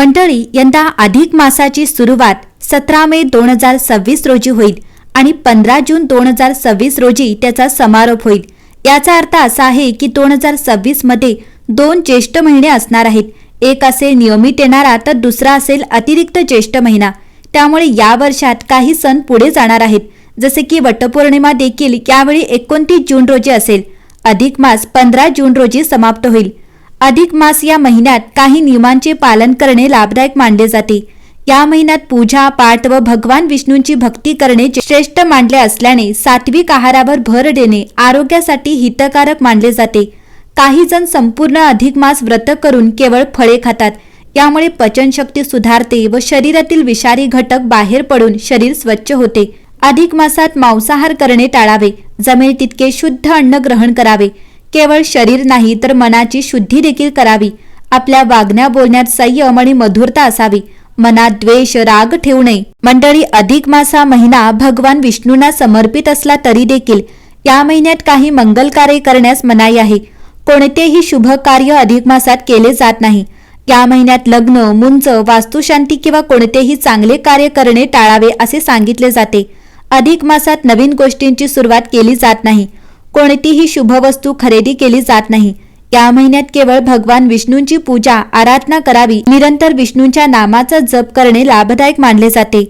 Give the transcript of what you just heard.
मंडळी, यंदा अधिक मासाची सुरुवात 17 मे 2026 रोजी होईल आणि 15 जून 2026 रोजी त्याचा समारोप होईल। याचा अर्थ असा आहे की 2026 मध्ये 2 ज्येष्ठ महिने असणार आहेत। एक असेल नियमित येणारा तर दुसरा असेल अतिरिक्त ज्येष्ठ महिना। त्यामुळे या वर्षात काही सण पुढे जाणार आहेत, जसे की वटपौर्णिमा देखील यावेळी 29 जून रोजी असेल। अधिक मास 15 जून रोजी समाप्त होईल। अधिक मास या महिन्यात काही नियमांचे पालन करणे लाभदायक मानले जाते। या महिन्यात पूजा पाठ व भगवान विष्णूंची भक्ती करणे श्रेष्ठ मानले असल्याने सात्विक आहारावर भर देणे आरोग्यासाठी हितकारक मानले जाते। काही जण संपूर्ण अधिक मास व्रत करून केवळ फळे खातात। यामुळे पचनशक्ती सुधारते व शरीरातील विषारी घटक बाहेर पडून शरीर स्वच्छ होते। अधिक मासात मांसाहार करणे टाळावे, जमेल तितके शुद्ध अन्न ग्रहण करावे। केवळ शरीर नाही तर मनाची शुद्धी देखील करावी। आपल्या वागण्या बोलण्यात संयम आणि मधुरता असावी। मनात द्वेष राग ठेवू नये। मंडळी, अधिक मास हा महिना भगवान विष्णूंना समर्पित असला तरी देखील या महिन्यात काही मंगल कार्य करण्यास मनाई आहे। कोणतेही शुभ कार्य अधिक मासात केले जात नाही। या महिन्यात लग्न, मुंज, वास्तुशांती किंवा कोणतेही चांगले कार्य करणे टाळावे असे सांगितले जाते। अधिक मासात नवीन गोष्टींची सुरुवात केली जात नाही। कोणतीही शुभ वस्तू खरेदी केली जात नाही। या महिन्यात केवळ भगवान विष्णूंची पूजा आराधना करावी। निरंतर विष्णूंच्या नामाचा जप करणे लाभदायक मानले जाते।